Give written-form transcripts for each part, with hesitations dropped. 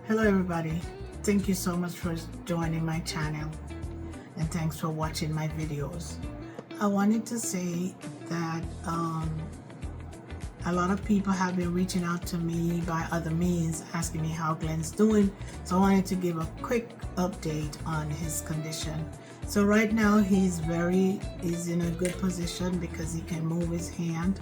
Hello everybody, thank you so much for joining my channel and thanks for watching my videos. I wanted to say that a lot of people have been reaching out to me by other means asking me how Glenn's doing, so I wanted to give a quick update on his condition. So right now he's in a good position because he can move his hand,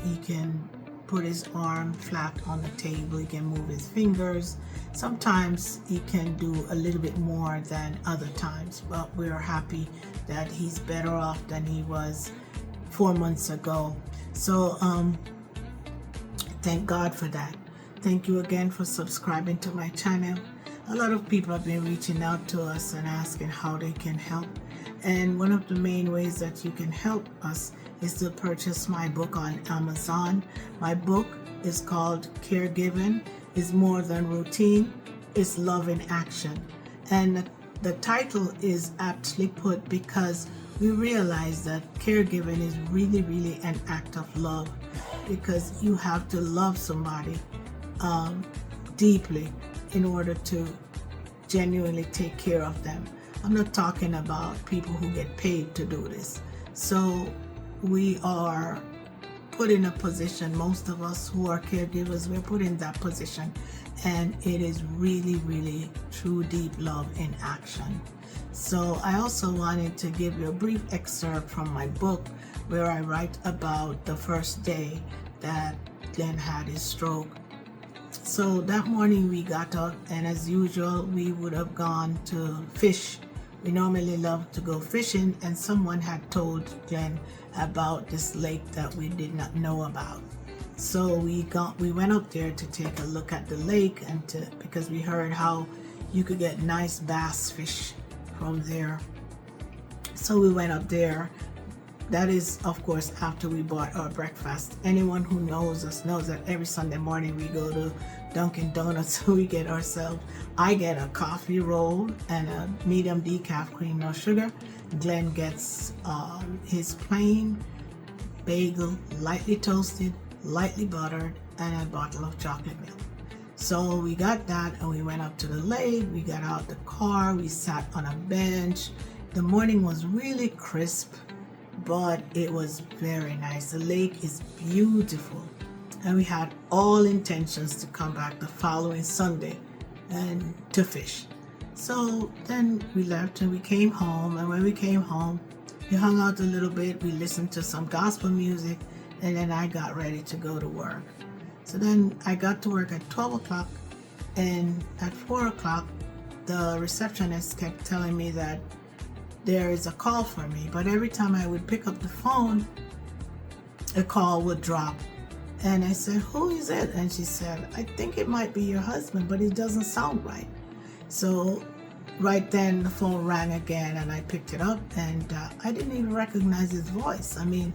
he can put his arm flat on the table, he can move his fingers. Sometimes he can do a little bit more than other times, but we're happy that he's better off than he was 4 months ago. So thank God for that. Thank you again for subscribing to my channel. A lot of people have been reaching out to us and asking how they can help, and one of the main ways that you can help us is to purchase my book on Amazon. My book is called Caregiving is More Than Routine, It's Love in Action. And the title is aptly put because we realize that caregiving is really an act of love, because you have to love somebody deeply in order to genuinely take care of them. I'm not talking about people who get paid to do this. So we are put in a position, most of us who are caregivers, we're put in that position, and it is really true deep love in action. So I also wanted to give you a brief excerpt from my book where I write about the first day that Glenn had his stroke. So that morning we got up, and as usual we would have gone to fish. We normally love to go fishing, and someone had told Glenn about this lake that we did not know about. So we went up there to take a look at the lake, and because we heard how you could get nice bass fish from there. So we went up there. That is, of course, after we bought our breakfast. Anyone who knows us knows that every Sunday morning we go to Dunkin' Donuts. I get a coffee roll and a medium decaf cream, no sugar. Glenn gets his plain bagel, lightly toasted, lightly buttered, and a bottle of chocolate milk. So we got that, and we went up to the lake. We got out the car, we sat on a bench. The morning was really crisp, but it was very nice. The lake is beautiful, and we had all intentions to come back the following Sunday and to fish. So then we left and we came home, and when we came home we hung out a little bit, we listened to some gospel music, and then I got ready to go to work. So then I got to work at 12 o'clock, and at 4 o'clock the receptionist kept telling me that there is a call for me, but every time I would pick up the phone, a call would drop. And I said, who is it? And she said, I think it might be your husband, but it doesn't sound right. So right then the phone rang again, and I picked it up, and I didn't even recognize his voice. I mean,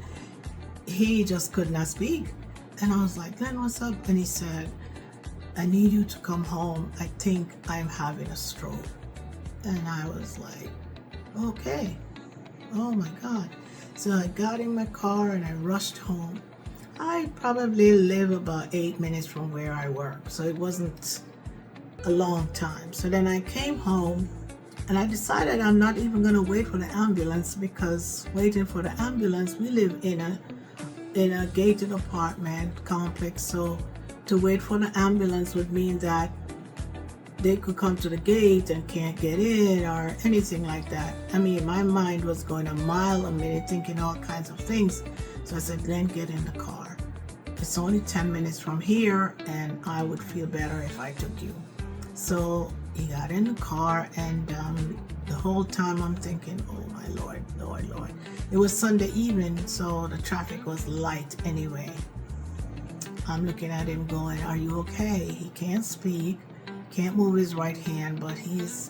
he just could not speak. And I was like, Glenn, what's up? And he said, I need you to come home. I think I'm having a stroke. And I was like, okay, oh my God. So I got in my car and I rushed home. I probably live about 8 minutes from where I work, so it wasn't a long time. So then I came home, and I decided I'm not even going to wait for the ambulance, because waiting for the ambulance, we live in a gated apartment complex, so to wait for the ambulance would mean that they could come to the gate and can't get in or anything like that. I mean, my mind was going a mile a minute, thinking all kinds of things. So I said, Glenn, get in the car. It's only 10 minutes from here, and I would feel better if I took you. So he got in the car, and the whole time I'm thinking, oh my Lord. It was Sunday evening, so the traffic was light anyway. I'm looking at him going, are you okay? He can't speak. Can't move his right hand, but he's,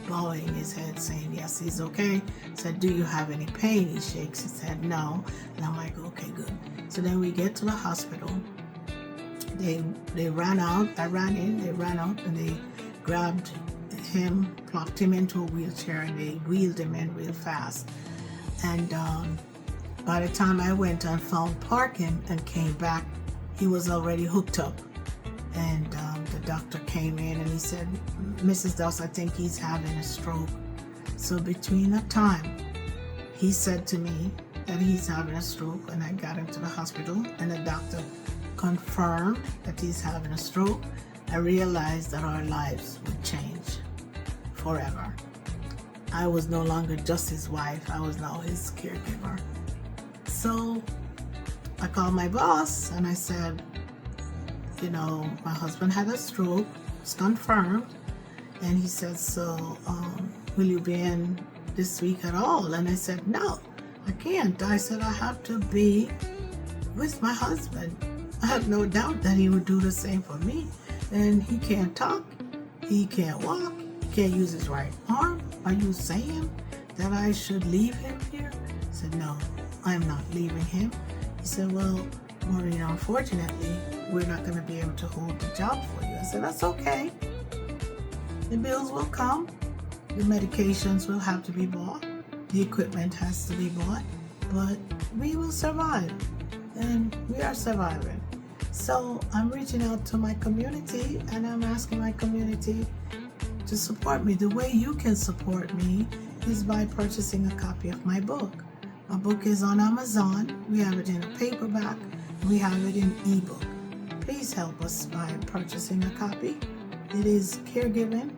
bowing his head saying, yes, he's okay. I said, do you have any pain? He shakes his head, no. And I'm like, okay, good. So then we get to the hospital. They ran out. I ran in. They ran out, and they grabbed him, plopped him into a wheelchair, and they wheeled him in real fast. And by the time I went and found parking and came back, he was already hooked up. And the doctor came in and he said, Mrs. Doss, I think he's having a stroke. So between the time he said to me that he's having a stroke and I got him to the hospital and the doctor confirmed that he's having a stroke, I realized that our lives would change forever. I was no longer just his wife, I was now his caregiver. So I called my boss and I said, my husband had a stroke, it's confirmed. And he said, so will you be in this week at all? And I said, no, I can't. I said, I have to be with my husband. I have no doubt that he would do the same for me. And he can't talk, he can't walk, he can't use his right arm. Are you saying that I should leave him here? I said, no, I'm not leaving him. He said, well, Maureen, unfortunately, we're not going to be able to hold the job for you. I said, that's okay. The bills will come. The medications will have to be bought. The equipment has to be bought. But we will survive. And we are surviving. So I'm reaching out to my community and I'm asking my community to support me. The way you can support me is by purchasing a copy of my book. My book is on Amazon. We have it in a paperback. We have it in ebook. Please help us by purchasing a copy. It is caregiving.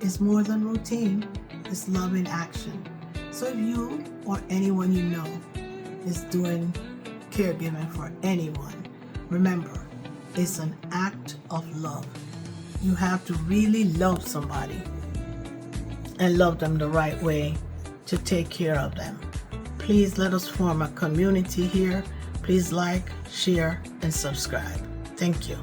It's more than routine. It's love in action. So if you or anyone you know is doing caregiving for anyone, remember, it's an act of love. You have to really love somebody and love them the right way to take care of them. Please let us form a community here. Please like, share, and subscribe. Thank you.